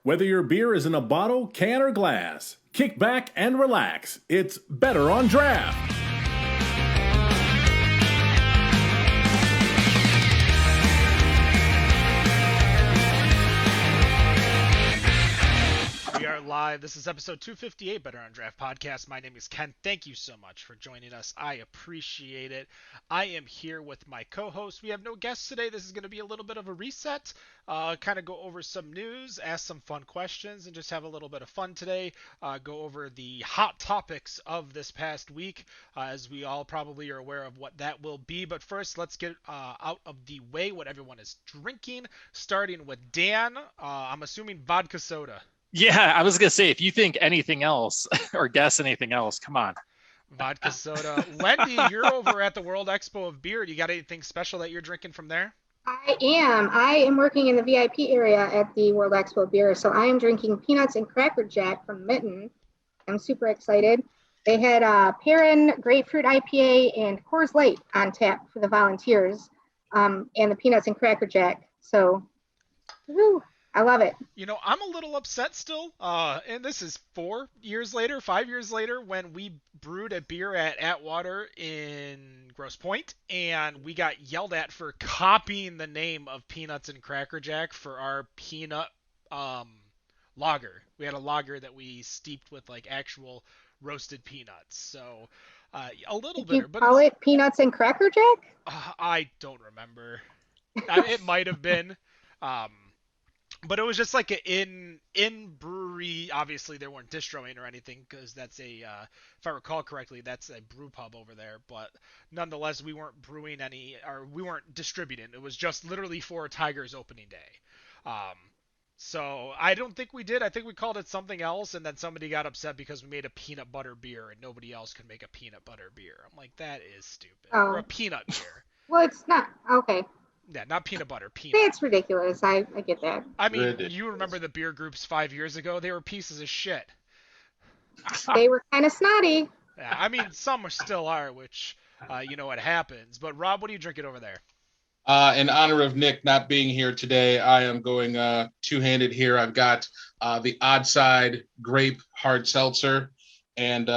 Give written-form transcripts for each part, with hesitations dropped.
Whether your beer is in a bottle, can, or glass, kick back and relax. It's Better on Draft. We are live. This is episode 258 Better on Draft Podcast. My name is Ken. Thank you so much for joining us. I appreciate it. I am here with my co-host. We have no guests today. This is going to be a little bit of a reset. Kind of go over some news, ask some fun questions, and just have a little bit of fun today. Go over the hot topics of this past week, as we all probably are aware of what that will be. But first, let's get out of the way what everyone is drinking, starting with Dan. I'm assuming vodka soda. Yeah, I was going to say, if you think anything else or guess anything else, come on. Vodka soda. Wendy, you're over at the World Expo of Beer. You got anything special that you're drinking from there? I am working in the VIP area at the World Expo of Beer, so I am drinking Peanuts and Cracker Jack from Mitten. I'm super excited. They had Perrin Grapefruit IPA and Coors Light on tap for the volunteers, and the Peanuts and Cracker Jack. So, woo, I love it. You know, I'm a little upset still, and this is 5 years later, when we brewed a beer at Atwater in Grosse Pointe, and we got yelled at for copying the name of Peanuts and Cracker Jack for our peanut lager. We had a lager that we steeped with like actual roasted peanuts, so a little bitter. Did you call it Peanuts and Cracker Jack? I don't remember. It might have been. But it was just like in brewery. Obviously, they weren't distroing or anything, because that's if I recall correctly, that's a brew pub over there. But nonetheless, we weren't brewing we weren't distributing. It was just literally for Tiger's opening day. So I don't think we did. I think we called it something else, and then somebody got upset because we made a peanut butter beer and nobody else could make a peanut butter beer. I'm like, that is stupid. Or a peanut beer. Well, it's not. Okay. Yeah, not peanut butter, peanut. That's ridiculous. I get that. I mean, ridiculous. You remember the beer groups 5 years ago? They were pieces of shit. They were kind of snotty. Yeah, I mean, some still are, which, you know what happens. But, Rob, what are you drinking over there? In honor of Nick not being here today, I am going two-handed here. I've got the Odd Side Grape Hard Seltzer. And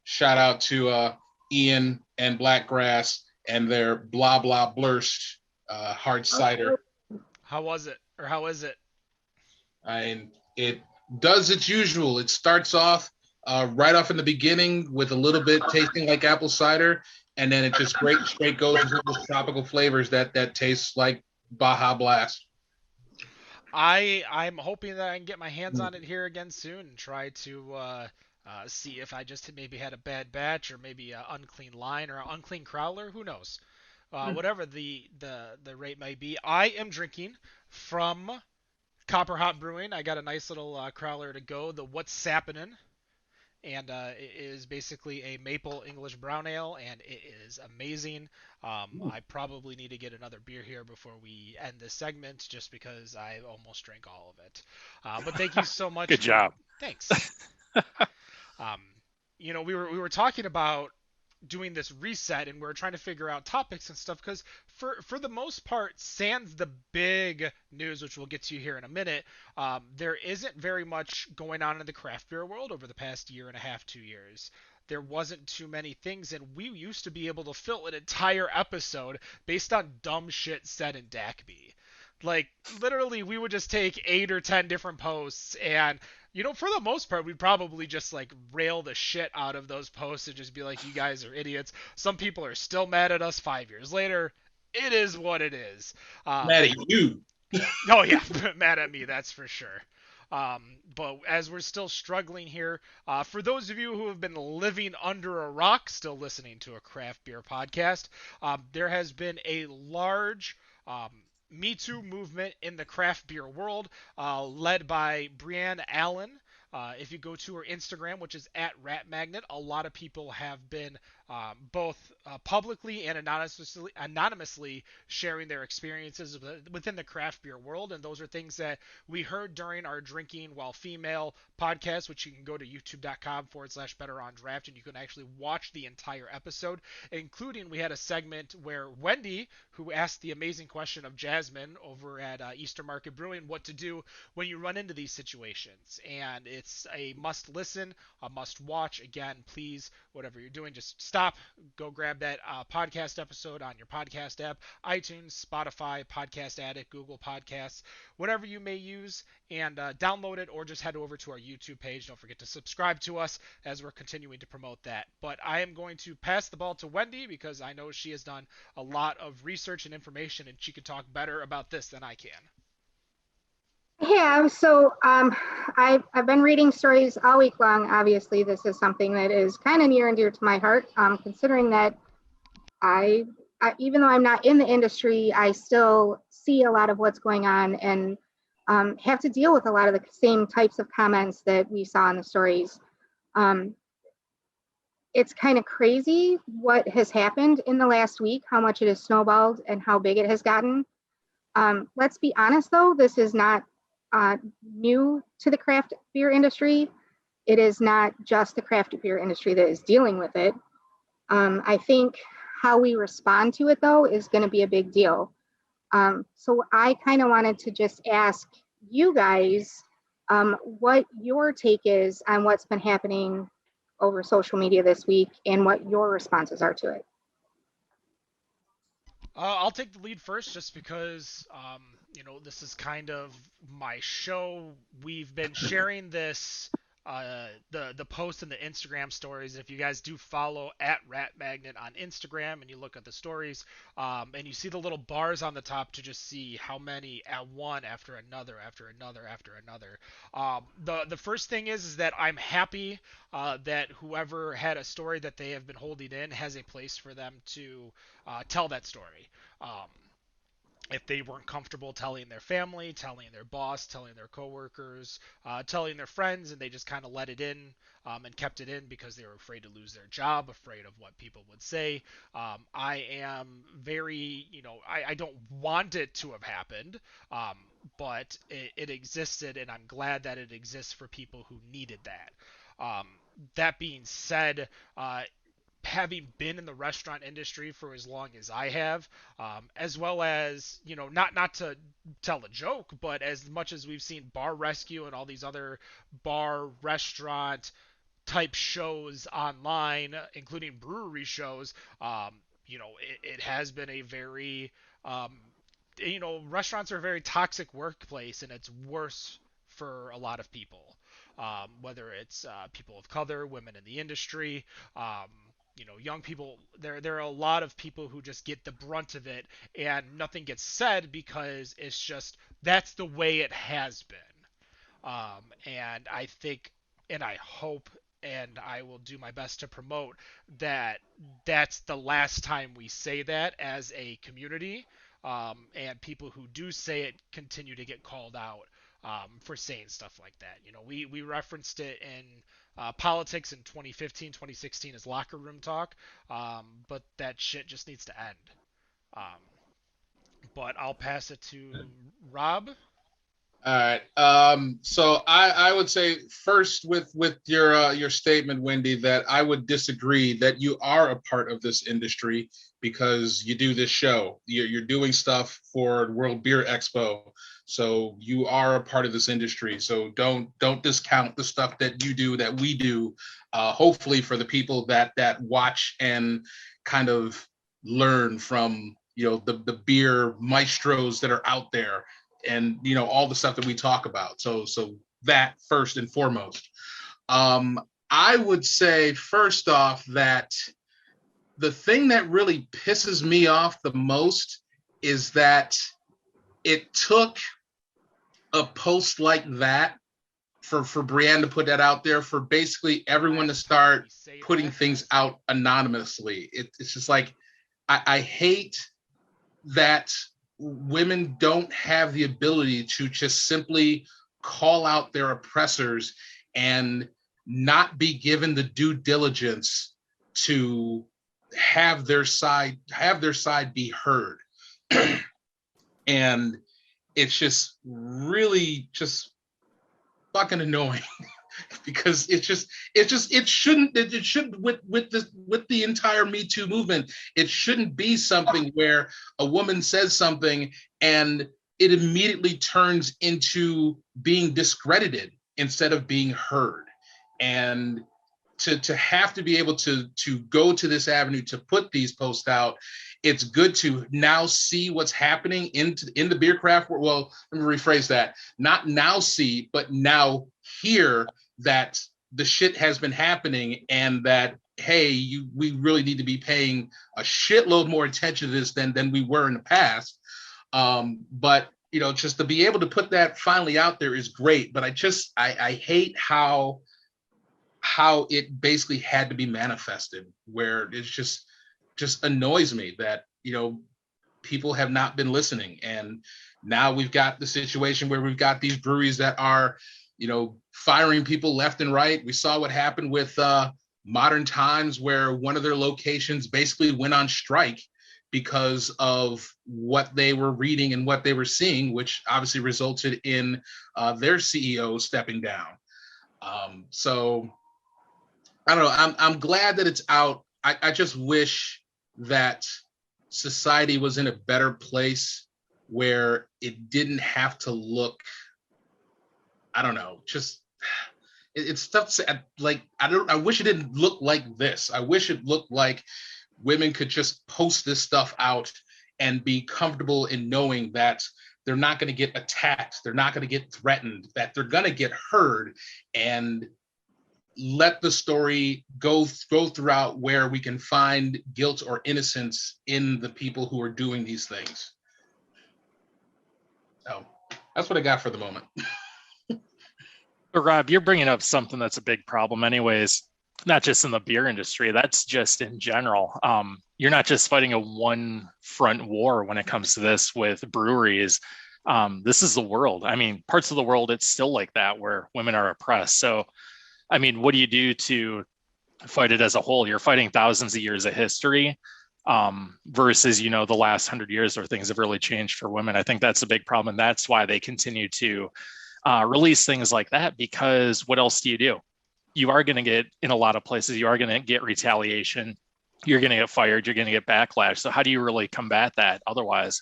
shout out to Ian and Blackgrass and their Blah Blah Blurst hard cider. How was it? Or how is it? It does its usual. It starts off right off in the beginning with a little bit tasting like apple cider, and then it just straight goes into those tropical flavors that tastes like Baja Blast. I'm hoping that I can get my hands on it here again soon and try to see if I just maybe had a bad batch, or maybe an unclean line, or an unclean crowler. Who knows? Whatever the rate may be. I am drinking from Copper Hot Brewing. I got a nice little crowler to go, the What's Sappinin', and it is basically a maple English brown ale, and it is amazing. I probably need to get another beer here before we end this segment, just because I almost drank all of it. But thank you so much. Good job. Thanks. You know, we were talking about doing this reset, and we're trying to figure out topics and stuff, because for the most part, sans the big news, which we'll get to here in a minute, there isn't very much going on in the craft beer world over the past year and a half, 2 years. There wasn't too many things, and we used to be able to fill an entire episode based on dumb shit said in DACB. Like, literally, we would just take 8 or 10 different posts, and, you know, for the most part, we'd probably just, like, rail the shit out of those posts and just be like, you guys are idiots. Some people are still mad at us 5 years later. It is what it is. Mad at you. Oh, yeah, mad at me, that's for sure. But as we're still struggling here, for those of you who have been living under a rock, still listening to a craft beer podcast, there has been a large Me Too movement in the craft beer world, led by Brianne Allen. If you go to her Instagram, which is @RatMagnet, a lot of people have been both publicly and anonymously sharing their experiences within the craft beer world. And those are things that we heard during our Drinking While Female podcast, which you can go to youtube.com/better on draft, and you can actually watch the entire episode, including we had a segment where Wendy, who asked the amazing question of Jasmine over at Eastern Market Brewing, what to do when you run into these situations. And it's a must listen, a must watch. Again, please, whatever you're doing, just stop, go grab that podcast episode on your podcast app, iTunes, Spotify, Podcast Addict, Google Podcasts, whatever you may use, and download it, or just head over to our YouTube page. Don't forget to subscribe to us as we're continuing to promote that. But I am going to pass the ball to Wendy because I know she has done a lot of research and information, and she could talk better about this than I can. Yeah, so I've been reading stories all week long. Obviously, this is something that is kind of near and dear to my heart, considering that I, even though I'm not in the industry, I still see a lot of what's going on and have to deal with a lot of the same types of comments that we saw in the stories. It's kind of crazy what has happened in the last week, how much it has snowballed and how big it has gotten. Let's be honest, though, this is not new to the craft beer industry. It is not just the craft beer industry that is dealing with it. I think how we respond to it, though, is going to be a big deal. So I kind of wanted to just ask you guys what your take is on what's been happening over social media this week and what your responses are to it. I'll take the lead first just because, this is kind of my show. We've been sharing this, the post and the Instagram stories. If you guys do follow at Rat Magnet on Instagram and you look at the stories, and you see the little bars on the top to just see how many at one after another, after another, after another. The first thing is that I'm happy that whoever had a story that they have been holding in has a place for them to tell that story. If they weren't comfortable telling their family, telling their boss, telling their coworkers, telling their friends, and they just kind of let it in and kept it in because they were afraid to lose their job, afraid of what people would say. I am very, I don't want it to have happened, but it existed, and I'm glad that it exists for people who needed that. That being said, having been in the restaurant industry for as long as I have, as well as, not to tell a joke, but as much as we've seen Bar Rescue and all these other bar restaurant type shows online, including brewery shows, it has been a very, restaurants are a very toxic workplace, and it's worse for a lot of people, whether it's people of color, women in the industry, young people. There are a lot of people who just get the brunt of it, and nothing gets said because it's just that's the way it has been. And I think, and I hope, and I will do my best to promote that that's the last time we say that as a community, and people who do say it continue to get called out for saying stuff like that. We referenced it in politics in 2015, 2016 as locker room talk, but that shit just needs to end. But I'll pass it to Rob. All right. So I would say first with your statement, Wendy, that I would disagree that you are a part of this industry because you do this show. You're doing stuff for World Beer Expo, so you are a part of this industry. So don't discount the stuff that you do, that we do. Hopefully, for the people that watch and kind of learn from the beer maestros that are out there, and all the stuff that we talk about. So that first and foremost. I would say first off that the thing that really pisses me off the most is that it took a post like that for Brianne to put that out there, for basically everyone to start putting things out anonymously. It's just like, I hate that women don't have the ability to just simply call out their oppressors and not be given the due diligence to have their side be heard. And it's just really just fucking annoying because it shouldn't with the entire Me Too movement, it shouldn't be something where a woman says something and it immediately turns into being discredited instead of being heard. And to have to be able to go to this avenue to put these posts out, it's good to now see what's happening in the beer craft world. Well, let me rephrase that. Not now see, but now hear that the shit has been happening and that, hey, we really need to be paying a shitload more attention to this than we were in the past. But just to be able to put that finally out there is great. But I hate how it basically had to be manifested, where it's just annoys me that people have not been listening. And now we've got the situation where we've got these breweries that are firing people left and right. We saw what happened with Modern Times, where one of their locations basically went on strike because of what they were reading and what they were seeing, which obviously resulted in their CEO stepping down. So I don't know. I'm glad that it's out. I just wish that society was in a better place where it didn't have to look, I don't know, just it's stuff like I wish it didn't look like this. I wish it looked like women could just post this stuff out and be comfortable in knowing that they're not going to get attacked, they're not going to get threatened, that they're going to get heard, and let the story go throughout where we can find guilt or innocence in the people who are doing these things. So that's what I got for the moment. But Rob, you're bringing up something that's a big problem anyways, not just in the beer industry, that's just in general. You're not just fighting a one front war when it comes to this with breweries. This is the world. I mean, parts of the world, it's still like that where women are oppressed. So I mean, what do you do to fight it as a whole? You're fighting thousands of years of history versus, the last 100 years where things have really changed for women. I think that's a big problem. And that's why they continue to release things like that, because what else do? You are going to get, in a lot of places, you are going to get retaliation. You're going to get fired. You're going to get backlash. So how do you really combat that otherwise?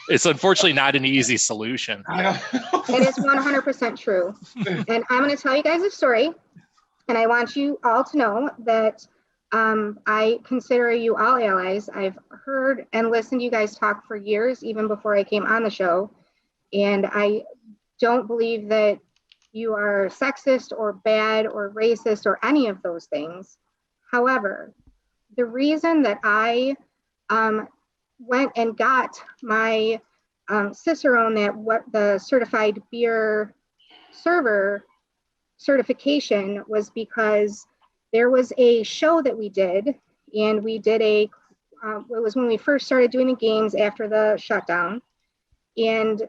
It's unfortunately not an easy solution. It is 100% true. And I'm going to tell you guys a story. And I want you all to know that I consider you all allies. I've heard and listened to you guys talk for years, even before I came on the show. And I don't believe that you are sexist or bad or racist or any of those things. However, the reason that I went and got my Cicerone, the certified beer server certification, was because there was a show that we did, and we did it was when we first started doing the games after the shutdown. And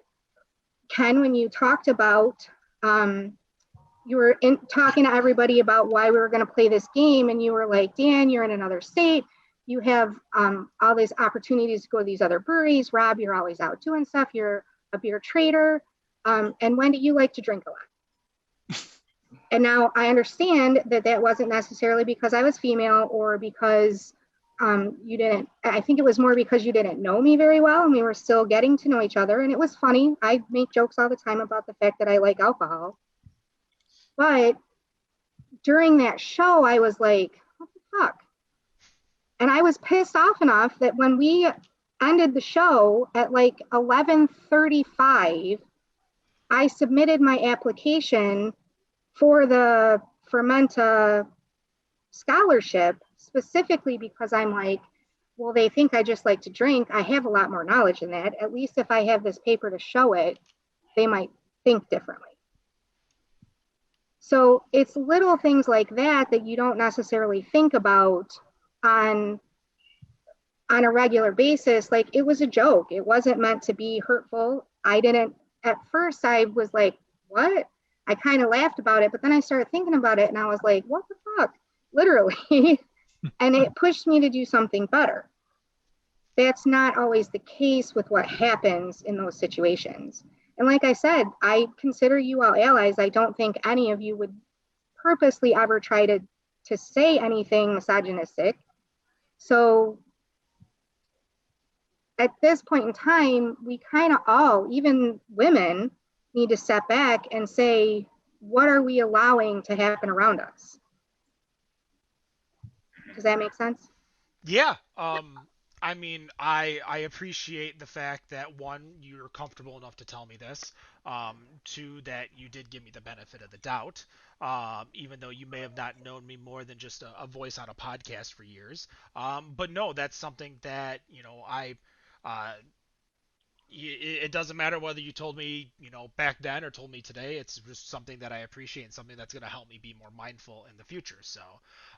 Ken, when you talked about, you were talking to everybody about why we were going to play this game, and you were like, Dan, you're in another state. You have all these opportunities to go to these other breweries. Rob, you're always out doing stuff. You're a beer trader. And when do you like to drink a lot? And now I understand that wasn't necessarily because I was female or because you didn't, I think it was more because you didn't know me very well and we were still getting to know each other. And it was funny. I make jokes all the time about the fact that I like alcohol. But during that show, I was like, what the fuck? And I was pissed off enough that when we ended the show at like 11:35, I submitted my application for the Fermenta scholarship, specifically because I'm like, well, they think I just like to drink. I have a lot more knowledge than that. At least if I have this paper to show it, they might think differently. So it's little things like that you don't necessarily think about on a regular basis. Like, it was a joke. It wasn't meant to be hurtful. At first I was like, what? I kind of laughed about it, but then I started thinking about it and I was like, what the fuck? literally, and it pushed me to do something better. That's not always the case with what happens in those situations. And like I said, I consider you all allies. I don't think any of you would purposely ever try to say anything misogynistic. So at this point in time, we kind of all, even women, need to step back and say, what are we allowing to happen around us? Does that make sense? Yeah. I mean, I appreciate the fact that one, you're comfortable enough to tell me this. Two, that you did give me the benefit of the doubt. Even though you may have not known me more than just a voice on a podcast for years. But no, that's something that, you know, it doesn't matter whether you told me, you know, back then or told me today. It's just something that I appreciate and something that's going to help me be more mindful in the future. So,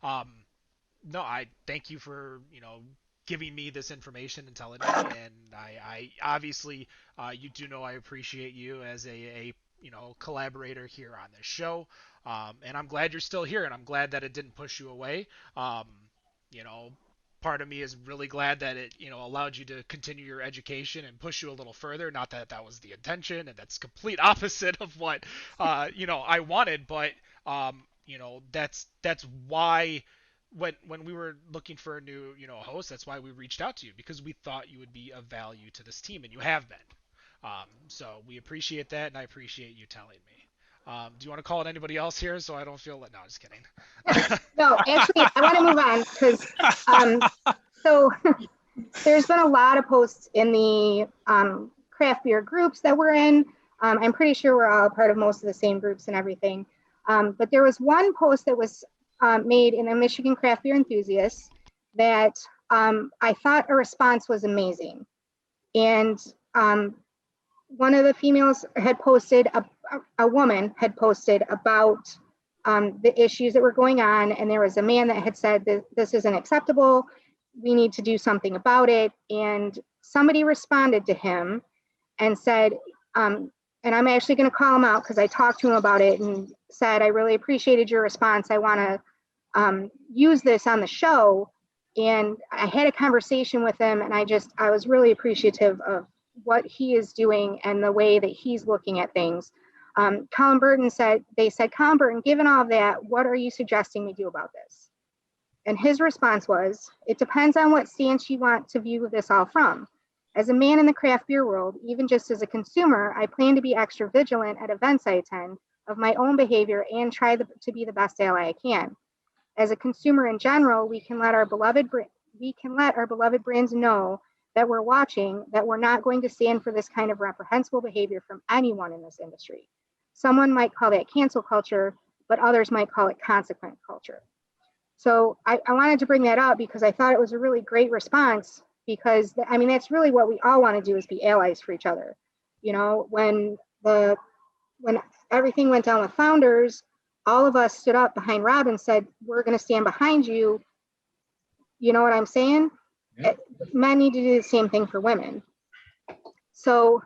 no, I thank you for, you know, giving me this information and telling me. And I obviously, you do know I appreciate you as a you know, collaborator here on this show. And I'm glad you're still here, and I'm glad that it didn't push you away. You know, part of me is really glad that it, you know, allowed you to continue your education and push you a little further. Not that that was the intention, and that's complete opposite of what, you know, I wanted. But, you know, that's why when we were looking for a new, you know, host, that's why we reached out to you, because we thought you would be of value to this team, and you have been. So we appreciate that, and I appreciate you telling me. Do you want to call it anybody else here so I don't feel like... No, just kidding. No, actually, I want to move on because so there's been a lot of posts in the craft beer groups that we're in. I'm pretty sure we're all part of most of the same groups and everything. But there was one post that was made in the Michigan Craft Beer Enthusiasts that I thought a response was amazing. And one of the females had posted, a woman had posted about the issues that were going on. And there was a man that had said that this isn't acceptable. We need to do something about it. And somebody responded to him and said, and I'm actually going to call him out because I talked to him about it and said, I really appreciated your response. I want to use this on the show. And I had a conversation with him, and I was really appreciative of what he is doing and the way that he's looking at things. Colin Burton said, Colin Burton, given all of that, what are you suggesting we do about this? And his response was, it depends on what stance you want to view this all from. As a man in the craft beer world, even just as a consumer, I plan to be extra vigilant at events I attend of my own behavior and try to be the best ally I can. As a consumer in general, we can let our beloved brands know that we're watching, that we're not going to stand for this kind of reprehensible behavior from anyone in this industry. Someone might call that cancel culture, but others might call it consequent culture. So I wanted to bring that up because I thought it was a really great response, because I mean, that's really what we all want to do, is be allies for each other. You know, when everything went down with Founders, all of us stood up behind Rob and said, we're going to stand behind you. You know what I'm saying? Yeah. Men need to do the same thing for women. So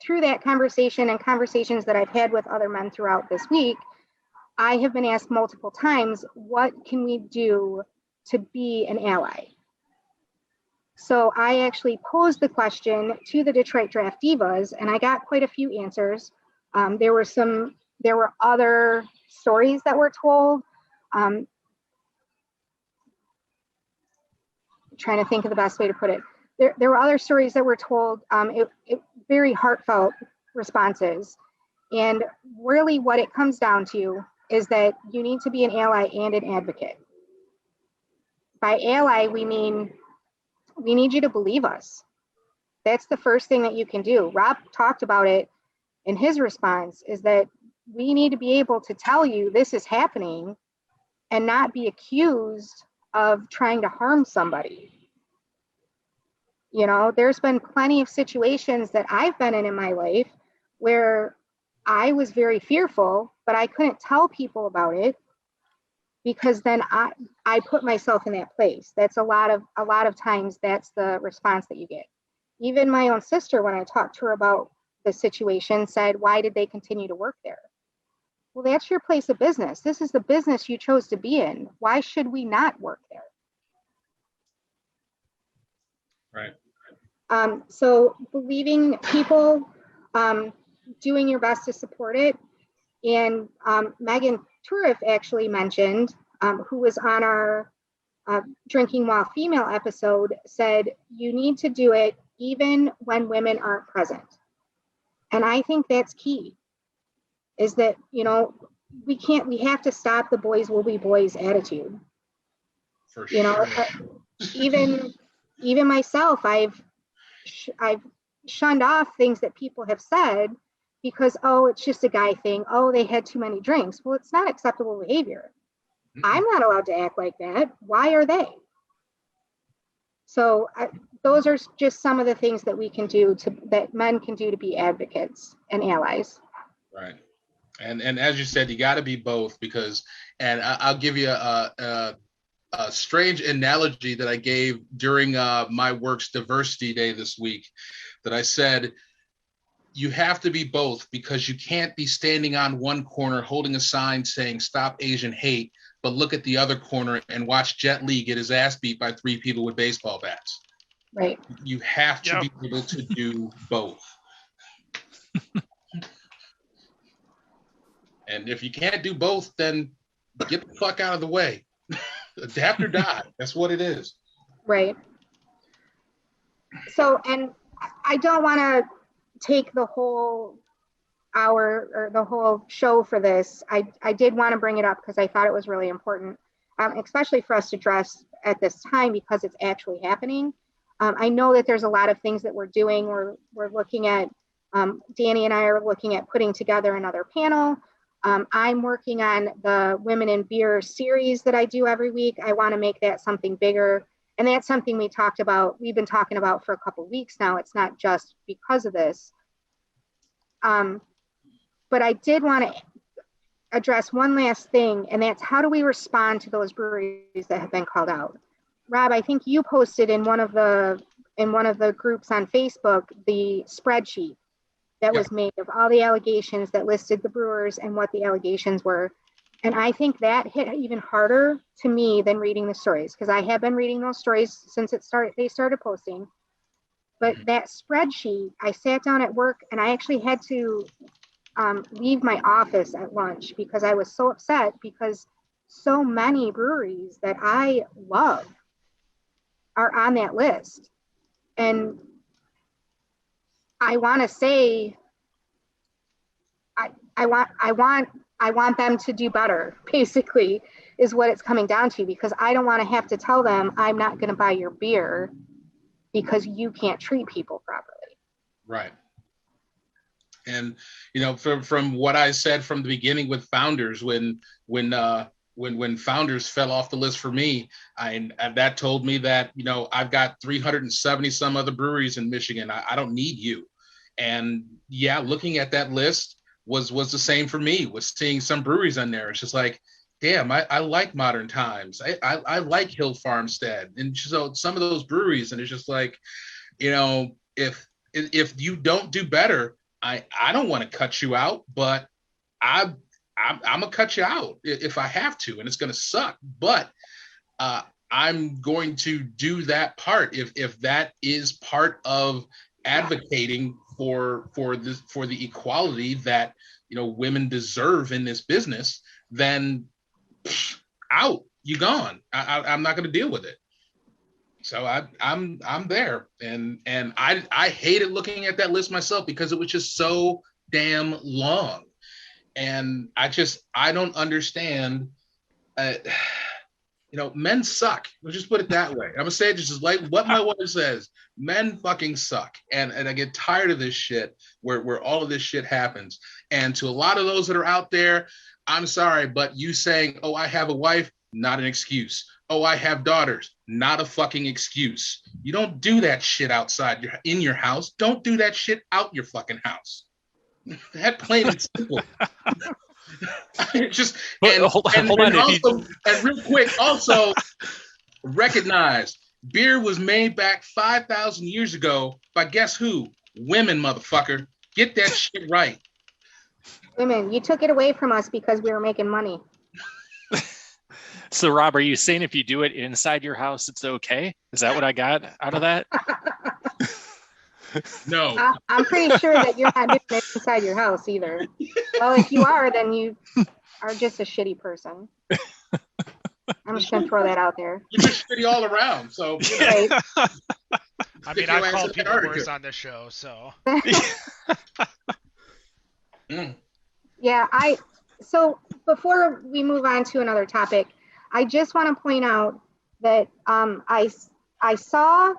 through that conversation and conversations that I've had with other men throughout this week, I have been asked multiple times, what can we do to be an ally? So I actually posed the question to the Detroit Draft Divas, and I got quite a few answers. There were other stories that were told. Trying to think of the best way to put it. There were other stories that were told, very heartfelt responses. And really what it comes down to is that you need to be an ally and an advocate. By ally, we mean we need you to believe us. That's the first thing that you can do. Rob talked about it in his response, is that we need to be able to tell you this is happening and not be accused of trying to harm somebody. You know, there's been plenty of situations that I've been in my life where I was very fearful, but I couldn't tell people about it because then I put myself in that place. That's a lot of times that's the response that you get. Even my own sister, when I talked to her about the situation, said, why did they continue to work there? well, that's your place of business. This is the business you chose to be in. Why should we not work there? Right. So believing people, doing your best to support it. And Megan Turif actually mentioned, who was on our Drinking While Female episode, said you need to do it even when women aren't present. And I think that's key, is that, you know, we have to stop the boys will be boys attitude. For You know, sure. even myself, I've shunned off things that people have said because, oh, it's just a guy thing. Oh, they had too many drinks. Well, it's not acceptable behavior. I'm not allowed to act like that. Why are they? So those are just some of the things that we can do that men can do to be advocates and allies. Right. And as you said, you got to be both, because, and I'll give you a strange analogy that I gave during my work's diversity day this week, that I said, you have to be both, because you can't be standing on one corner holding a sign saying stop Asian hate, but look at the other corner and watch Jet Li get his ass beat by 3 people with baseball bats. Right. You have to Yep. be able to do both. And if you can't do both, then get the fuck out of the way. Adapt or die. That's what it is. Right. So, and I don't want to take the whole hour or the whole show for this. I did want to bring it up because I thought it was really important, especially for us to address at this time because it's actually happening. I know that there's a lot of things that we're doing. We're looking at, Danny and I are looking at putting together another panel. I'm working on the Women in Beer series that I do every week. I want to make that something bigger. And that's something we've been talking about for a couple of weeks now. It's not just because of this. But I did want to address one last thing, and that's how do we respond to those breweries that have been called out? Rob, I think you posted in one of the groups on Facebook the spreadsheet that was made of all the allegations that listed the brewers and what the allegations were. And I think that hit even harder to me than reading the stories, because I have been reading those stories since they started posting. But that spreadsheet, I sat down at work and I actually had to leave my office at lunch because I was so upset, because so many breweries that I love are on that list. And I want to say, I want them to do better, basically, is what it's coming down to, because I don't want to have to tell them I'm not going to buy your beer because you can't treat people properly. Right. And, you know, from what I said from the beginning with Founders, when Founders fell off the list for me, that told me that, you know, I've got 370 some other breweries in Michigan. I don't need you. And yeah, looking at that list was the same for me, was seeing some breweries on there. It's just like, damn, I like Modern Times. I like Hill Farmstead. And so some of those breweries, and it's just like, you know, if you don't do better, I don't want to cut you out, but I'm gonna cut you out if I have to, and it's gonna suck. But I'm going to do that part if that is part of advocating for the equality that, you know, women deserve in this business. Then out, you gone. I'm not gonna deal with it. So I'm there, and I hated looking at that list myself because it was just so damn long, and I don't understand. You know, men suck. Let's just put it that way. I'm gonna say it just like what my wife says. Men fucking suck, and I get tired of this shit where all of this shit happens. And to a lot of those that are out there, I'm sorry, but you saying, "Oh, I have a wife," not an excuse. Oh, I have daughters, not a fucking excuse. You don't do that shit outside in your house. Don't do that shit out your fucking house. That plain and simple. Just hold on. And real quick, also recognize beer was made back 5,000 years ago by guess who? Women, motherfucker. Get that shit right. Women, you took it away from us because we were making money. So, Rob, are you saying if you do it inside your house, it's okay? Is that what I got out of that? No. I'm pretty sure that you're not doing it inside your house either. Well, if you are, then you are just a shitty person. I'm just going to throw that out there. You're just shitty all around. So, you know, Right. I mean, Stick your I've ass called in people Antarctica. worse on this show, so. Mm. Yeah, so before we move on to another topic, I just want to point out that I saw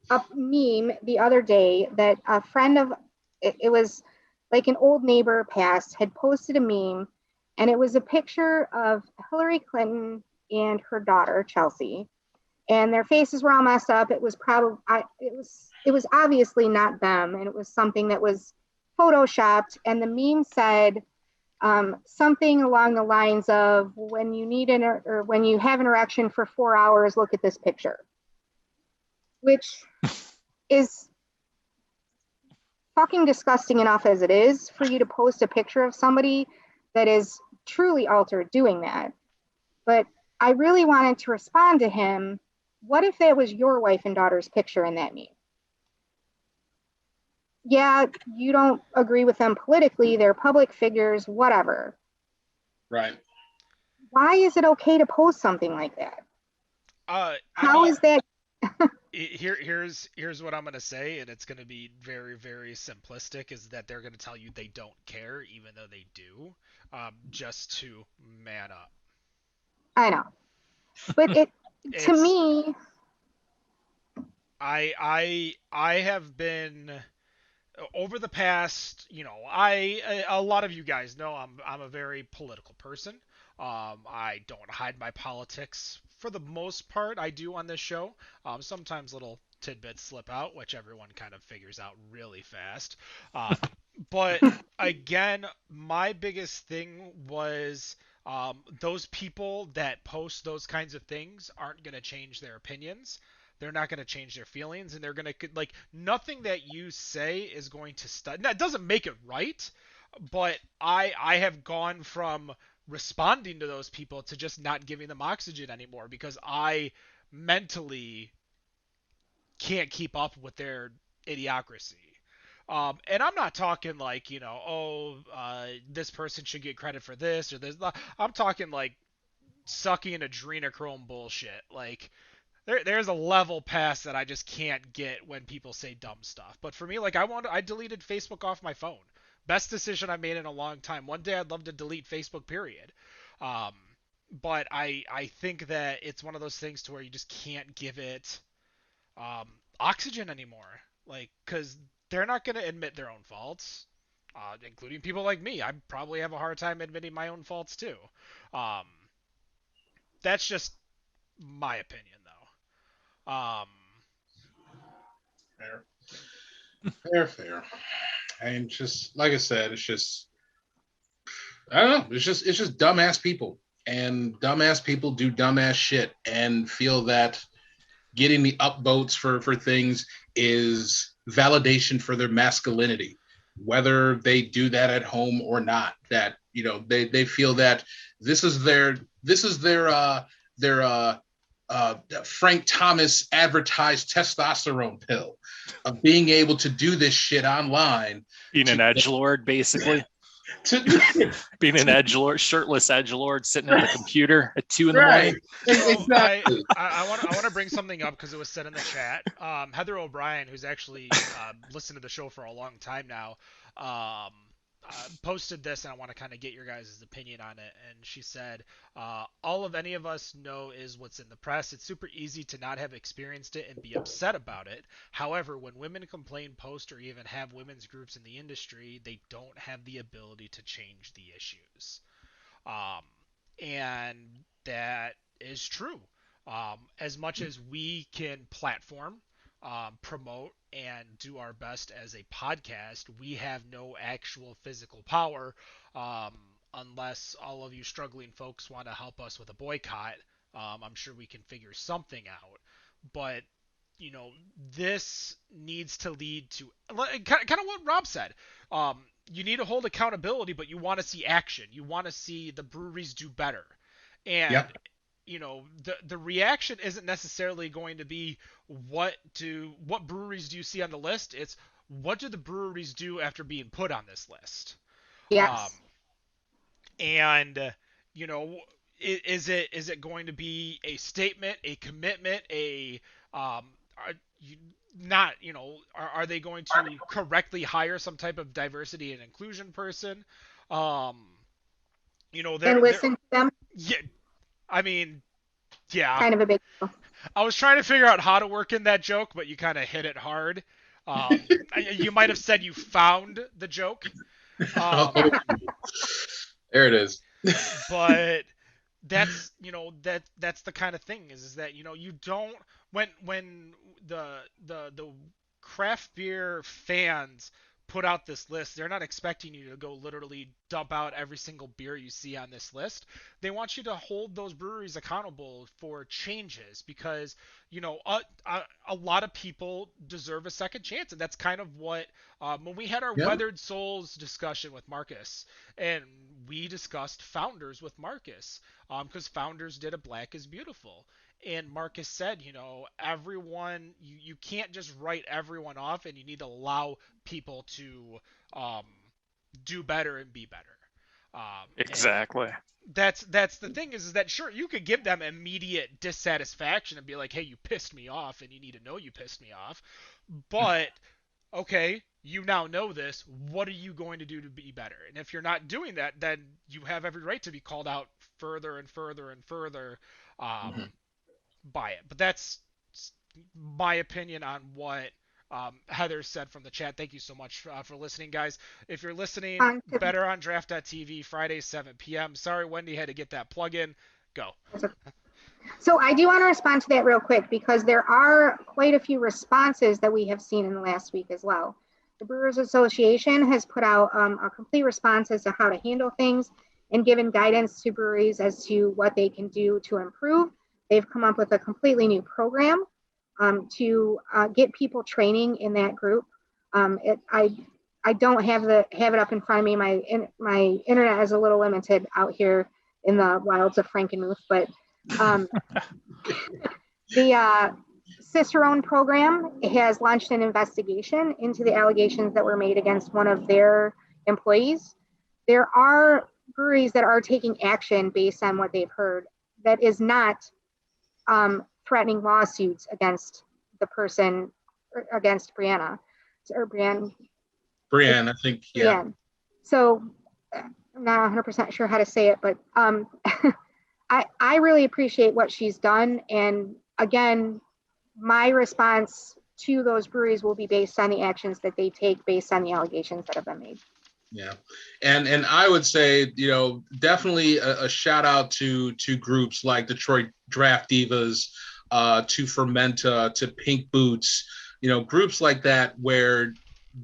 a meme the other day that a friend of it was like an old neighbor passed had posted a meme, and it was a picture of Hillary Clinton and her daughter Chelsea, and their faces were all messed up. It was probably it was obviously not them, and it was something that was photoshopped, and the meme said something along the lines of when you need or when you have an erection for 4 hours, look at this picture, which is fucking disgusting enough as it is for you to post a picture of somebody that is truly altered doing that. But I really wanted to respond to him. What if that was your wife and daughter's picture in that meme? Yeah, you don't agree with them politically, they're public figures, whatever. Right. Why is it okay to post something like that? I How mean, is that? here's what I'm gonna say, and it's gonna be very, very simplistic. Is that they're gonna tell you they don't care, even though they do, just to man up. I know, but it to It's me, I have been over the past, a lot of you guys know I'm a very political person. I don't hide my politics for the most part. I do on this show. Sometimes little tidbits slip out, which everyone kind of figures out really fast. Um, but again, my biggest thing was those people that post those kinds of things aren't going to change their opinions. They're not going to change their feelings, and they're going to like nothing that you say is going to that doesn't make it right, but I have gone from responding to those people to just not giving them oxygen anymore because I mentally can't keep up with their idiocracy. And I'm not talking like, this person should get credit for this or this. I'm talking like sucking adrenochrome bullshit. Like, there's a level past that I just can't get when people say dumb stuff. But for me, like I deleted Facebook off my phone. Best decision I made in a long time. One day I'd love to delete Facebook, period. Um, but I think that it's one of those things to where you just can't give it um, oxygen anymore. Like, because they're not going to admit their own faults, including people like me. I probably have a hard time admitting my own faults too. Um, that's just my opinion, though. Fair. Fair, fair. And just like I said, it's just I don't know. It's just dumbass people. And dumbass people do dumbass shit and feel that getting the upvotes for things is validation for their masculinity, whether they do that at home or not. That they feel that this is their Frank Thomas advertised testosterone pill of being able to do this shit online. Being an edgelord, basically. Being an edgelord, shirtless edgelord, sitting at the computer at 2 in the morning. So Exactly. I want to bring something up because it was said in the chat. Heather O'Brien, who's actually listened to the show for a long time now, posted this, and I want to kind of get your guys' opinion on it. And she said, all of any of us know is what's in the press. It's super easy to not have experienced it and be upset about it. However, when women complain, post, or even have women's groups in the industry, they don't have the ability to change the issues. Um, and that is true. As much as we can platform, promote, and do our best as a podcast, we have no actual physical power unless all of you struggling folks want to help us with a boycott. I'm sure we can figure something out. But this needs to lead to kind of what Rob said. you need to hold accountability, but you want to see action. You want to see the breweries do better. And Yep. the reaction isn't necessarily going to be what breweries do you see on the list. It's what do the breweries do after being put on this list. Um, Yes. and is it going to be a statement, a commitment, a are you not are they going to correctly hire some type of diversity and inclusion person? Um, And they're listen to them, yeah. I mean, yeah. kind of a big deal. I was trying to figure out how to work in that joke, but you kind of hit it hard. You might have said you found the joke. Um, Oh, there it is. but that's the kind of thing is that you don't when the craft beer fans put out this list, they're not expecting you to go literally dump out every single beer you see on this list. They want you to hold those breweries accountable for changes because a lot of people deserve a second chance, and that's kind of what when we had our Yep. Weathered Souls discussion with Marcus, and we discussed Founders with Marcus, because Founders did a Black is Beautiful. And Marcus said, everyone, you can't just write everyone off, and you need to allow people to um, do better and be better. And Exactly. that's the thing is that sure you could give them immediate dissatisfaction and be like, hey, you pissed me off, and you need to know you pissed me off. But okay, you now know this. What are you going to do to be better? And if you're not doing that, then you have every right to be called out further and further and further. Mhm. By it. But that's my opinion on what Heather said from the chat. Thank you so much for listening, guys. If you're listening, better on draft.tv, Friday, 7 p.m. Sorry, Wendy had to get that plug in. Go. So I do want to respond to that real quick because there are quite a few responses that we have seen in the last week as well. The Brewers Association has put out a complete response as to how to handle things and given guidance to breweries as to what they can do to improve. They've come up with a completely new program to get people training in that group. I don't have it up in front of me. My internet is a little limited out here in the wilds of Frankenmuth, but the Cicerone program has launched an investigation into the allegations that were made against one of their employees. There are breweries that are taking action based on what they've heard that is not threatening lawsuits against the person, against Brianna or Brianne. Brianne, I think, yeah. Brianne. So I'm not 100% sure how to say it, but I really appreciate what she's done. And again, my response to those breweries will be based on the actions that they take based on the allegations that have been made. Yeah. And I would say, definitely a shout out to groups like Detroit Draft Divas, to Fermenta, to Pink Boots, groups like that where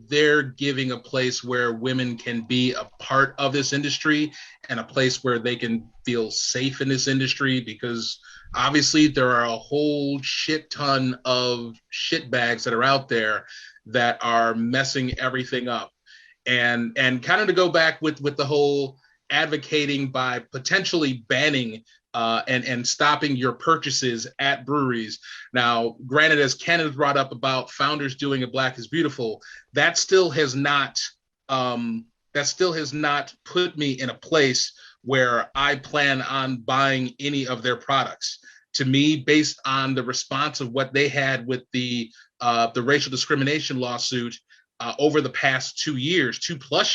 they're giving a place where women can be a part of this industry and a place where they can feel safe in this industry, because obviously there are a whole shit ton of shit bags that are out there that are messing everything up. And kind of to go back with the whole advocating by potentially banning and stopping your purchases at breweries. Now, granted, as Ken has brought up about Founders doing a Black is Beautiful, that still has not put me in a place where I plan on buying any of their products. To me, based on the response of what they had with the racial discrimination lawsuit over the past 2+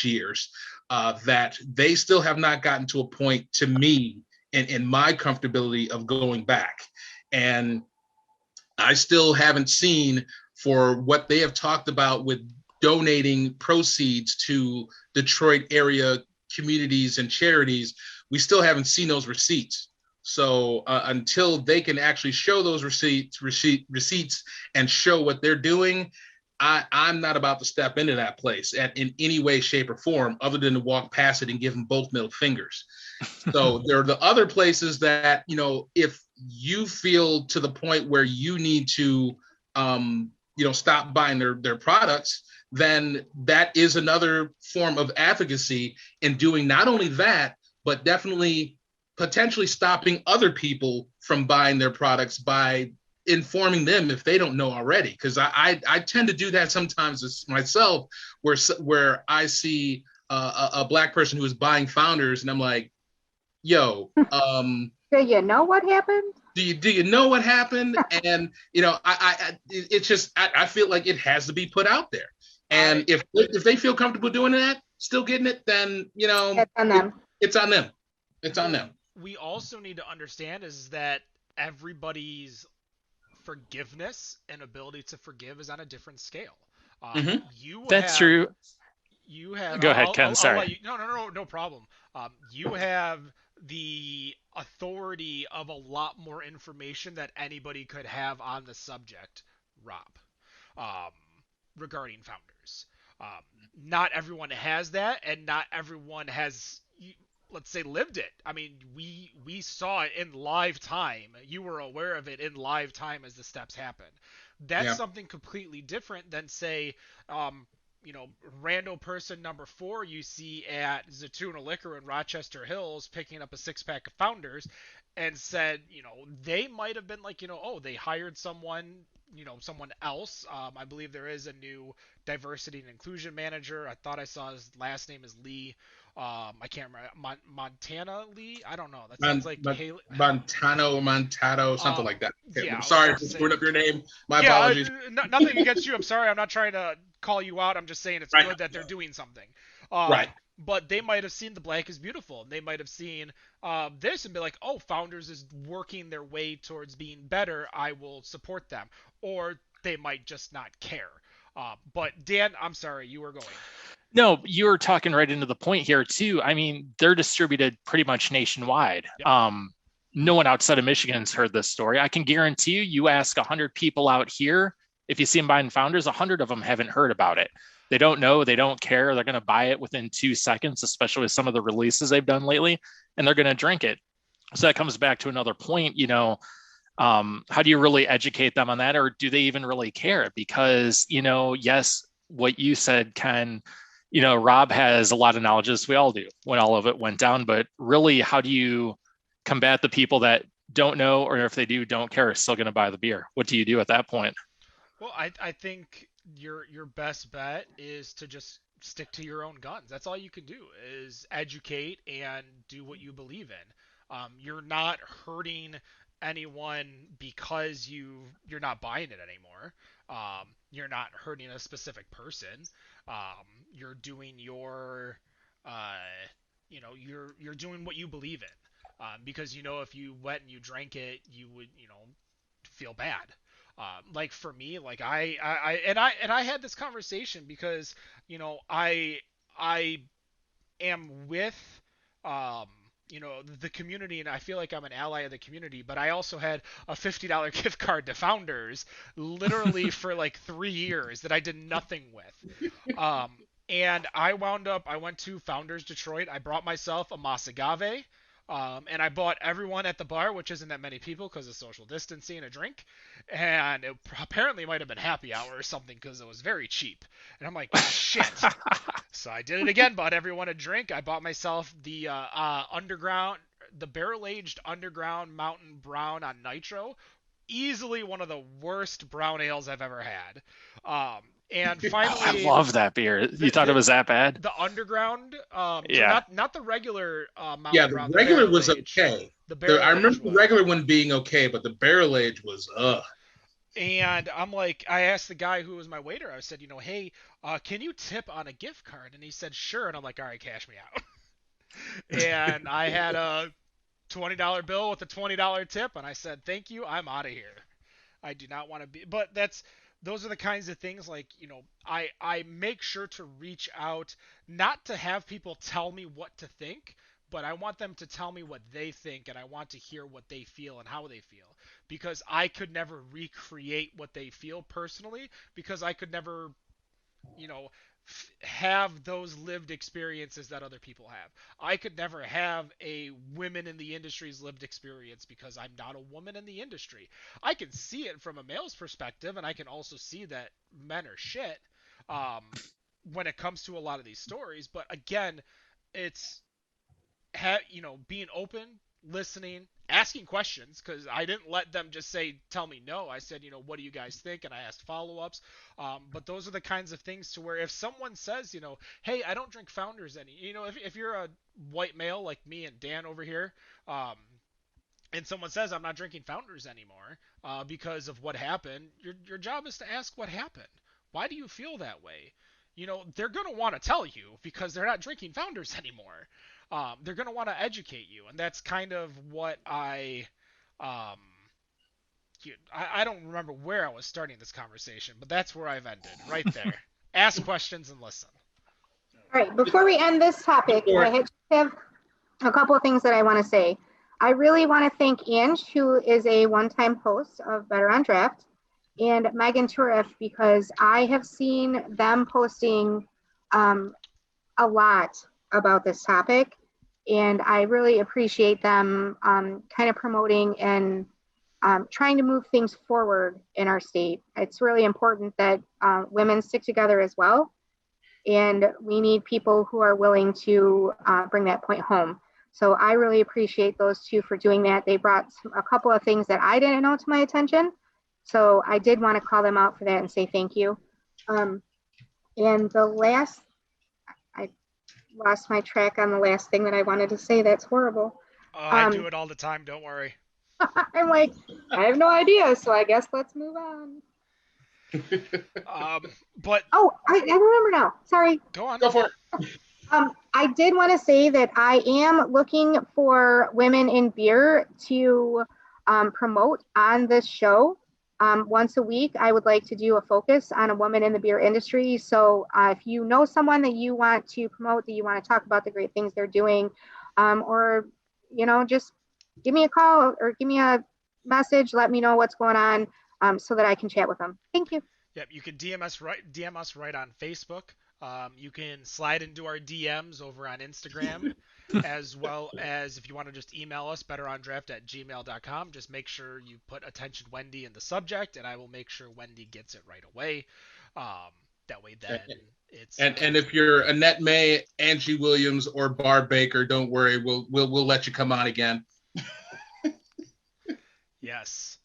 years, that they still have not gotten to a point, to me, in my comfortability of going back. And I still haven't seen, for what they have talked about with donating proceeds to Detroit area communities and charities, we still haven't seen those receipts. So until they can actually show those receipts and show what they're doing, I'm not about to step into that place in any way, shape, or form, other than to walk past it and give them both middle fingers. So there are the other places that, if you feel to the point where you need to, stop buying their products, then that is another form of advocacy in doing not only that, but definitely potentially stopping other people from buying their products by informing them if they don't know already. Because I tend to do that sometimes myself, where I see a black person who is buying Founders, and I'm like, yo, Do you know what happened? do you know what happened? And it's just I feel like it has to be put out there. And if they feel comfortable doing that, still getting it, then It's on them. it's on them. It's on them. We also need to understand is that everybody's forgiveness and ability to forgive is on a different scale. That's true. You have. Go ahead, Ken. Sorry. No problem. You have the authority of a lot more information that anybody could have on the subject, Rob, regarding Founders. Not everyone has that, and not everyone has, let's say, lived it. I mean, we saw it in live time. You were aware of it in live time as the steps happened. That's something completely different than, say, rando person number 4 you see at Zatuna Liquor in Rochester Hills picking up a 6-pack of Founders and said, they might have been like, they hired someone else. I believe there is a new diversity and inclusion manager. I thought I saw his last name is Lee. I can't remember. Montana Lee? I don't know. That sounds like Haley. Montano, something like that. Yeah, I'm sorry for screwing up your name. My apologies. Nothing against you. I'm sorry. I'm not trying to call you out. I'm just saying it's good that they're doing something. Right. But they might have seen The Black is Beautiful. And they might have seen this and be like, oh, Founders is working their way towards being better. I will support them. Or they might just not care. But Dan, I'm sorry. You were going. No, you were talking right into the point here too. I mean, they're distributed pretty much nationwide. Yep. No one outside of Michigan's heard this story. I can guarantee you ask 100 people out here, if you see them buying Founders, 100 of them haven't heard about it. They don't know, they don't care. They're going to buy it within 2 seconds, especially with some of the releases they've done lately, and they're going to drink it. So that comes back to another point, how do you really educate them on that? Or do they even really care? Because, yes, what you said, Ken, Rob has a lot of knowledge, as we all do, when all of it went down. But really, how do you combat the people that don't know, or if they do, don't care, are still going to buy the beer? What do you do at that point? Well, I think your best bet is to just stick to your own guns. That's all you can do, is educate and do what you believe in. You're not hurting anyone because you're not buying it anymore. You're not hurting a specific person. You're doing you're doing what you believe in. Because if you went and you drank it, you would feel bad. Like for me, like I had this conversation because I am with the community, and I feel like I'm an ally of the community, but I also had a $50 gift card to Founders literally for like 3 years that I did nothing with. And I went to Founders Detroit. I brought myself a Masagave. And I bought everyone at the bar, which isn't that many people because of social distancing, a drink. And it apparently might have been happy hour or something because it was very cheap. And I'm like, shit. So I did it again, bought everyone a drink. I bought myself the barrel-aged Underground Mountain Brown on Nitro. Easily one of the worst brown ales I've ever had. And finally, I love that beer. You thought it was that bad? The Underground, yeah, so not the regular Mountain yeah, Brown. The regular was okay. I remember the regular one being okay, but the barrel age was And I'm like, I asked the guy who was my waiter. I said, hey, can you tip on a gift card? And he said, sure. And I'm like, all right, cash me out. And I had a $20 bill with a $20 tip, and I said, thank you, I'm out of here. I do not want to be, but those are the kinds of things, like, I make sure to reach out, not to have people tell me what to think, but I want them to tell me what they think, and I want to hear what they feel and how they feel, because I could never recreate what they feel personally, because I could never, have those lived experiences that other people have. I could never have a women in the industry's lived experience because I'm not a woman in the industry. I can see it from a male's perspective, and I can also see that men are shit. um, when it comes to a lot of these stories. But again, it's being open, listening, asking questions, because I didn't let them just say, tell me no. I said, what do you guys think? And I asked follow-ups. But those are the kinds of things to where if someone says, hey, I don't drink Founders any, if you're a white male like me and Dan over here, and someone says I'm not drinking Founders anymore because of what happened, your job is to ask what happened. Why do you feel that way? They're going to want to tell you because they're not drinking Founders anymore. They're going to want to educate you, and that's kind of what I don't remember where I was starting this conversation, but that's where I've ended, right there. Ask questions and listen. All right, before we end this topic, I have a couple of things that I want to say. I really want to thank Ange, who is a one-time host of Better on Draft, and Megan Turif, because I have seen them posting a lot about this topic, and I really appreciate them kind of promoting and trying to move things forward in our state. It's really important that women stick together as well, and we need people who are willing to bring that point home. So I really appreciate those two for doing that. They brought a couple of things that I didn't know to my attention. So I did want to call them out for that and say thank you. And the last, I lost my track on the last thing that I wanted to say. That's horrible. I do it all the time. Don't worry. I'm like, I have no idea. So I guess let's move on. But I remember now. Sorry. Go on. Go for it. I did want to say that I am looking for women in beer to promote on this show. Once a week, I would like to do a focus on a woman in the beer industry. So if you know someone that you want to promote, that you want to talk about the great things they're doing, or, just give me a call or give me a message, let me know what's going on so that I can chat with them. Thank you. Yep, you can DM us right on Facebook. You can slide into our DMs over on Instagram, as well as if you want to just email us, betterondraft@gmail.com. Just make sure you put attention Wendy in the subject, and I will make sure Wendy gets it right away. That way then it's... And if you're Annette May, Angie Williams, or Barb Baker, don't worry, we'll let you come on again. Yes.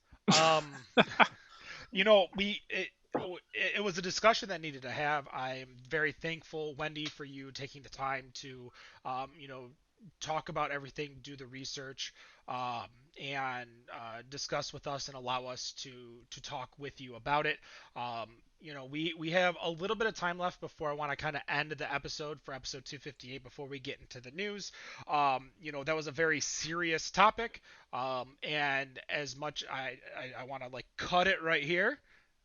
It was a discussion that needed to have. I'm very thankful, Wendy, for you taking the time to, talk about everything, do the research, and discuss with us and allow us to talk with you about it. We have a little bit of time left before I want to kind of end the episode for episode 258 before we get into the news. That was a very serious topic, and as much I want to cut it right here.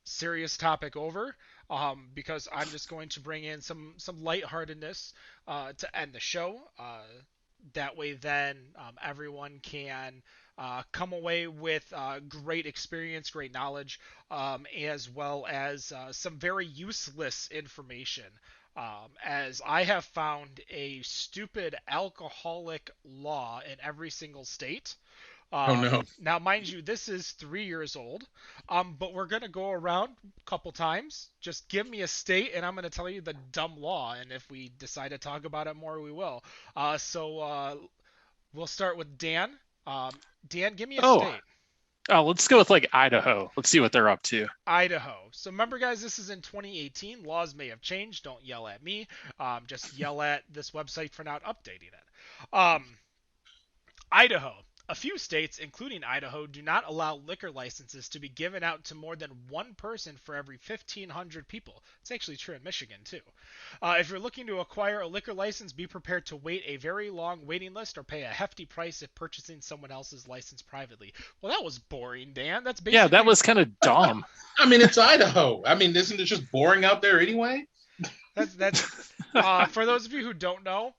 Serious topic over, because I'm just going to bring in some lightheartedness to end the show. That way then everyone can come away with great experience, great knowledge, as well as some very useless information. As I have found a stupid alcoholic law in every single state. Oh no. Now, mind you, this is 3 years old, but we're going to go around a couple times. Just give me a state, and I'm going to tell you the dumb law, and if we decide to talk about it more, we will. So we'll start with Dan. Dan, give me a state. Oh, let's go with Idaho. Let's see what they're up to. Idaho. So remember, guys, this is in 2018. Laws may have changed. Don't yell at me. Just yell at this website for not updating it. Idaho. A few states, including Idaho, do not allow liquor licenses to be given out to more than one person for every 1,500 people. It's actually true in Michigan, too. If you're looking to acquire a liquor license, be prepared to wait a very long waiting list or pay a hefty price if purchasing someone else's license privately. Well, that was boring, Dan. That's basically... Yeah, that was kind of dumb. I mean, it's Idaho. I mean, isn't it just boring out there anyway? That's for those of you who don't know,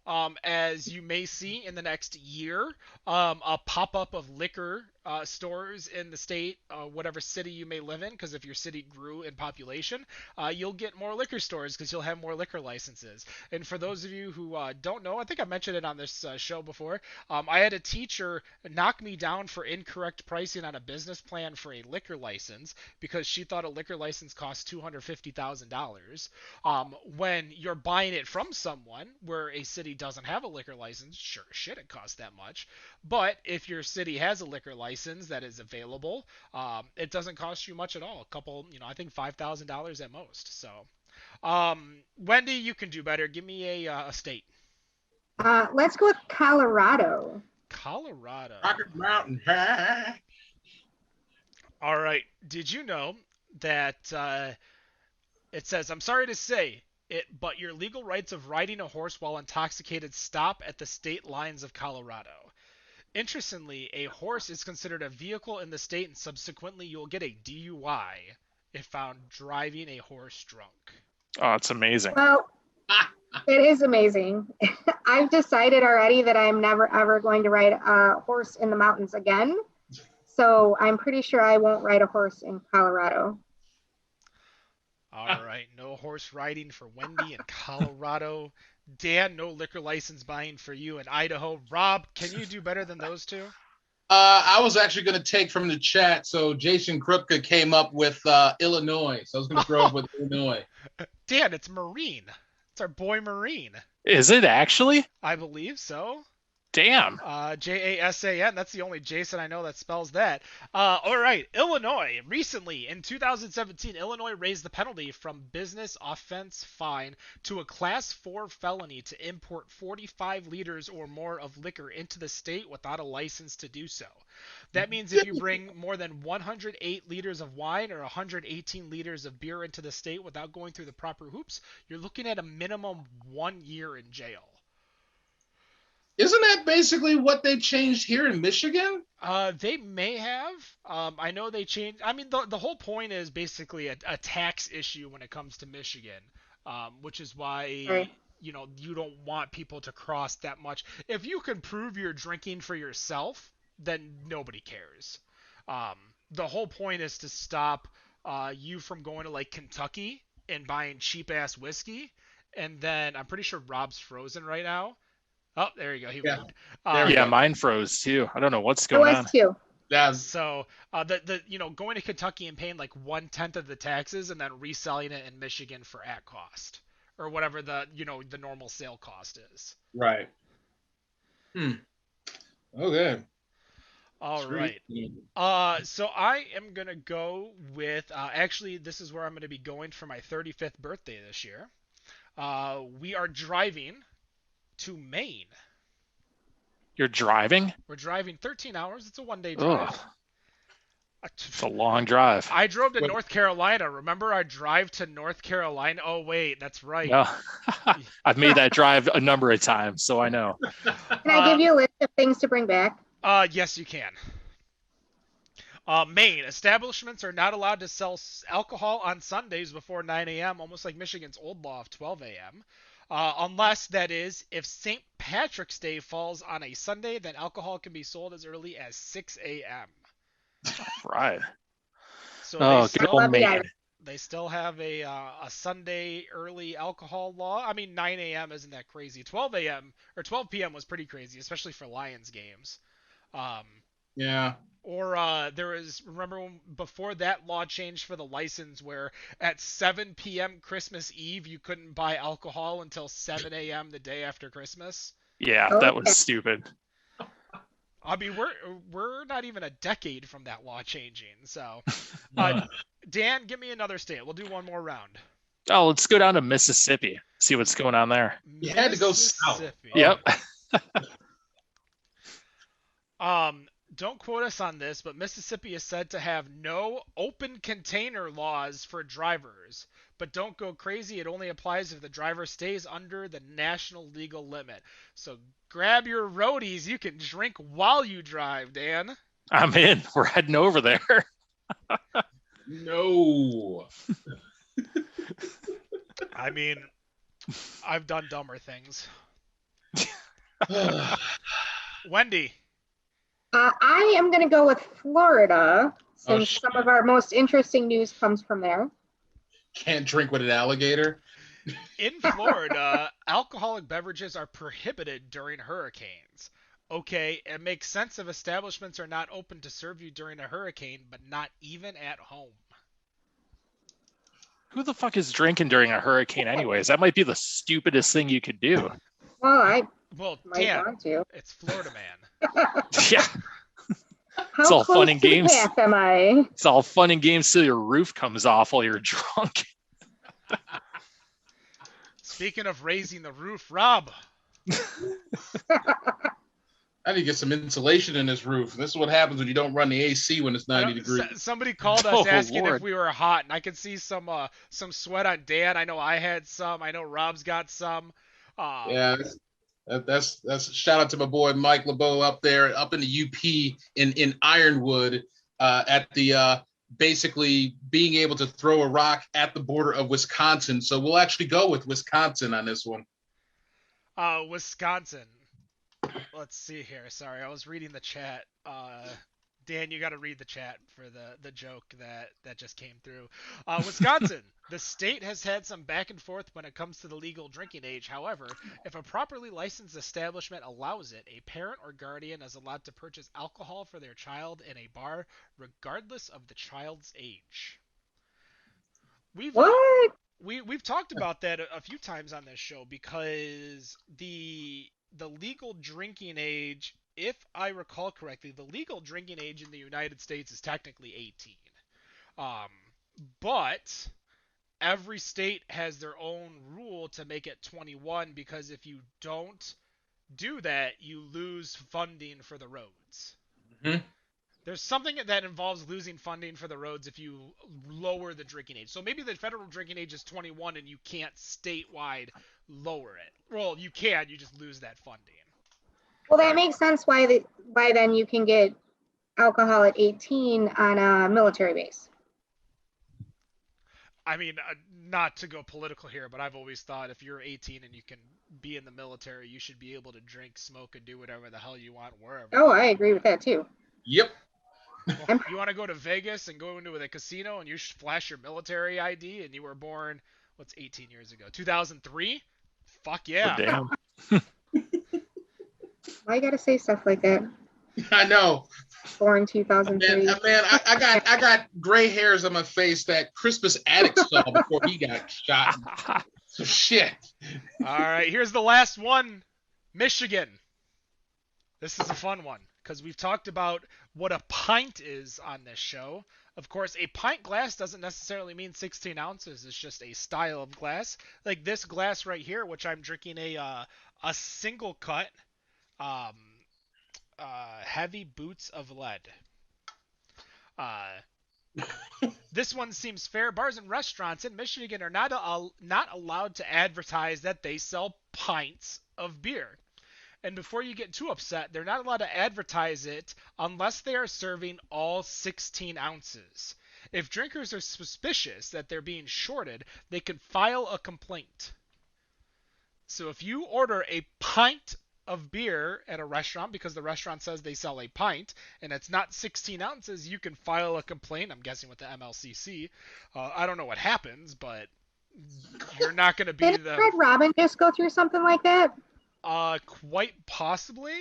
as you may see in the next year, a pop-up of liquor stores in the state, whatever city you may live in, because if your city grew in population, you'll get more liquor stores because you'll have more liquor licenses. And for those of you who don't know, I think I mentioned it on this show before. I had a teacher knock me down for incorrect pricing on a business plan for a liquor license because she thought a liquor license cost $250,000. When you're buying it from someone where a city doesn't have a liquor license, sure shit, it costs that much. But if your city has a liquor license that is available, it doesn't cost you much at all. A couple, I think $5,000 at most. So, Wendy, you can do better. Give me a state. Let's go with Colorado. Colorado. Rocket Mountain High. All right. Did you know that it says, I'm sorry to say it, but your legal rights of riding a horse while intoxicated stop at the state lines of Colorado. Interestingly, a horse is considered a vehicle in the state, and subsequently you'll get a DUI if found driving a horse drunk. Oh, it's amazing. Well, it is amazing. I've decided already that I'm never ever going to ride a horse in the mountains again. So I'm pretty sure I won't ride a horse in Colorado. All right, no horse riding for Wendy in Colorado. Dan, no liquor license buying for you in Idaho. Rob, can you do better than those two? I was actually going to take from the chat. So Jason Krupka came up with Illinois. So I was going to throw up with Illinois. Dan, it's Marine. It's our boy Marine. Is it actually? I believe so. Damn. Jasan. That's the only Jason I know that spells that. All right. Illinois. Recently, in 2017, Illinois raised the penalty from business offense fine to a class 4 felony to import 45 liters or more of liquor into the state without a license to do so. That means if you bring more than 108 liters of wine or 118 liters of beer into the state without going through the proper hoops, you're looking at a minimum 1 year in jail. Isn't that basically what they changed here in Michigan? They may have. I know they changed. I mean, the whole point is basically a tax issue when it comes to Michigan, which is why Right. You don't want people to cross that much. If you can prove you're drinking for yourself, then nobody cares. The whole point is to stop you from going to like Kentucky and buying cheap ass whiskey, and then I'm pretty sure Rob's frozen right now. Oh, there you go. He moved. Yeah, mine froze too. I don't know what's It going was on. too. Yeah. So going to Kentucky and paying like 1/10 of the taxes and then reselling it in Michigan for at cost or whatever the normal sale cost is. Right. Okay. All right. So I am gonna go with actually this is where I'm gonna be going for my 35th birthday this year. We are driving to Maine. You're driving? We're driving 13 hours. It's a one-day drive. It's a long drive. I drove to North Carolina. Remember our drive to North Carolina? Oh, wait, that's right. Yeah. I've made that drive a number of times, so I know. Can I give you a list of things to bring back? Yes, you can. Maine, establishments are not allowed to sell alcohol on Sundays before 9 a.m., almost like Michigan's old law of 12 a.m. Unless, that is, if St. Patrick's Day falls on a Sunday, then alcohol can be sold as early as 6 a.m. Right. So good old Maine. they still have a Sunday early alcohol law. I mean, 9 a.m. isn't that crazy. 12 a.m. or 12 p.m. was pretty crazy, especially for Lions games. Yeah. Or there was, remember when, before that law changed for the license where at 7 p.m. Christmas Eve you couldn't buy alcohol until 7 a.m. the day after Christmas? Yeah, that was stupid. I mean, we're not even a decade from that law changing. So, Dan, give me another state. We'll do one more round. Oh, let's go down to Mississippi. See what's going on there. You had to go south. Mississippi. Yep. Don't quote us on this, but Mississippi is said to have no open container laws for drivers. But don't go crazy. It only applies if the driver stays under the national legal limit. So grab your roadies. You can drink while you drive, Dan. I'm in. We're heading over there. No. I mean, I've done dumber things. Wendy. I am going to go with Florida, Oh, since shit. some of our most interesting news comes from there. Can't drink with an alligator. In Florida, alcoholic beverages are prohibited during hurricanes. Okay, it makes sense if establishments are not open to serve you during a hurricane, but not even at home. Who the fuck is drinking during a hurricane anyways? That might be the stupidest thing you could do. Well, I Well, might Dan, want to. it's Florida Man. Yeah, How all close fun and to the games. path am I? it's all fun and games till your roof comes off while you're drunk. Speaking of raising the roof, Rob, I need to get some insulation in this roof. This is what happens when you don't run the AC when it's 90 degrees. somebody called Oh, us asking Lord. if we were hot, and I could see some sweat on Dan. I know I had some. I know Rob's got some. Yeah, that's shout out to my boy Mike LeBeau up there, up in the UP in Ironwood, at the basically being able to throw a rock at the border of Wisconsin. So we'll actually go with Wisconsin on this one. Wisconsin. Let's see here. Sorry, I was reading the chat. Dan, you got to read the chat for the joke that just came through. Wisconsin. The state has had some back and forth when it comes to the legal drinking age. However, if a properly licensed establishment allows it, a parent or guardian is allowed to purchase alcohol for their child in a bar, regardless of the child's age. What? We've talked about that a few times on this show, because the legal drinking age, if I recall correctly, the legal drinking age in the United States is technically 18. But every state has their own rule to make it 21, because if you don't do that, you lose funding for the roads. Mm-hmm. There's something that involves losing funding for the roads if you lower the drinking age. So maybe the federal drinking age is 21 and you can't statewide lower it. Well, you can, you just lose that funding. Well, that makes sense why then you can get alcohol at 18 on a military base. I mean, not to go political here, but I've always thought if you're 18 and you can be in the military, you should be able to drink, smoke, and do whatever the hell you want wherever. Oh, I agree with that too. Yep. Well, you want to go to Vegas and go into a casino and you flash your military ID and you were born, what's 18 years ago? 2003? Fuck yeah. Damn. Why you gotta say stuff like that? I know. Born 2003. Man, I got gray hairs on my face that Crispus Attucks saw before he got shot. So shit. All right, here's the last one. Michigan. This is a fun one because we've talked about what a pint is on this show. Of course, a pint glass doesn't necessarily mean 16 ounces. It's just a style of glass. Like this glass right here, which I'm drinking a single cut heavy boots of lead. This one seems fair. Bars and restaurants in Michigan are not allowed to advertise that they sell pints of beer. And before you get too upset, they're not allowed to advertise it unless they are serving all 16 ounces. If drinkers are suspicious that they're being shorted, they can file a complaint. So if you order a pint of beer at a restaurant because the restaurant says they sell a pint and it's not 16 ounces, you can file a complaint, I'm guessing with the MLCC. I don't know what happens, but you're not going to be Did Red Robin just go through something like that? Quite possibly.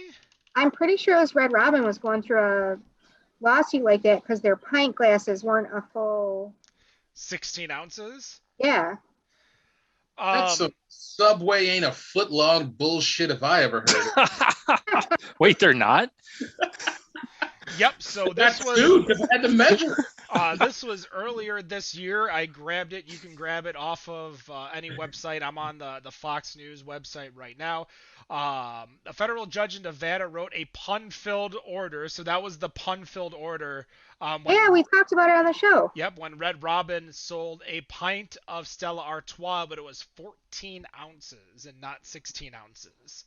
I'm pretty sure it was Red Robin was going through a lawsuit like that because their pint glasses weren't a full 16 ounces? Yeah. That's some Subway ain't a foot long bullshit if I ever heard it. Wait, they're not? Yep, so this was dude, because I had to measure. This was earlier this year. I grabbed it. You can grab it off of any website. I'm on the Fox News website right now. A federal judge in Nevada wrote a pun-filled order. So that was the pun-filled order. Yeah, we talked about it on the show. Yep, when Red Robin sold a pint of Stella Artois, but it was 14 ounces and not 16 ounces.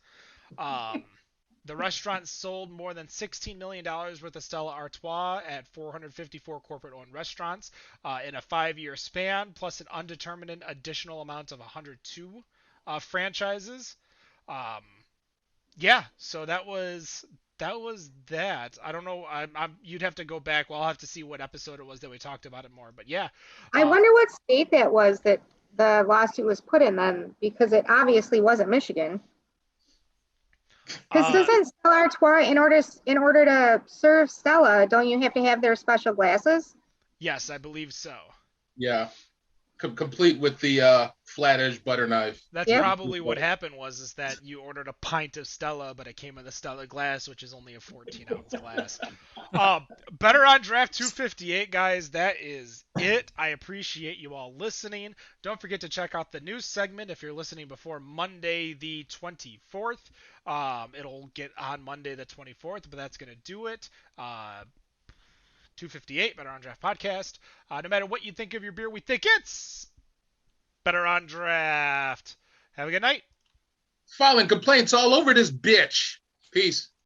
The restaurant sold more than $16 million worth of Stella Artois at 454 corporate-owned restaurants in a 5-year span, plus an undetermined additional amount of 102 franchises. Yeah, so that was that was that. I don't know. You'd have to go back. Well, I'll have to see what episode it was that we talked about it more. But yeah, I wonder what state that was that the lawsuit was put in then, because it obviously wasn't Michigan. Because doesn't Stella Artois, in order to serve Stella, don't you have to have their special glasses? Yes, I believe so. Yeah. Complete with the flat edge butter knife. That's probably what happened is that you ordered a pint of Stella, but it came in the Stella glass, which is only a 14-ounce glass. Better on Draft 258, guys. That is it. I appreciate you all listening. Don't forget to check out the news segment if you're listening before Monday the 24th. It'll get on Monday the 24th, but that's going to do it. 258, Better on Draft Podcast. No matter what you think of your beer, we think it's Better on Draft. Have a good night. Filing complaints all over this bitch. Peace.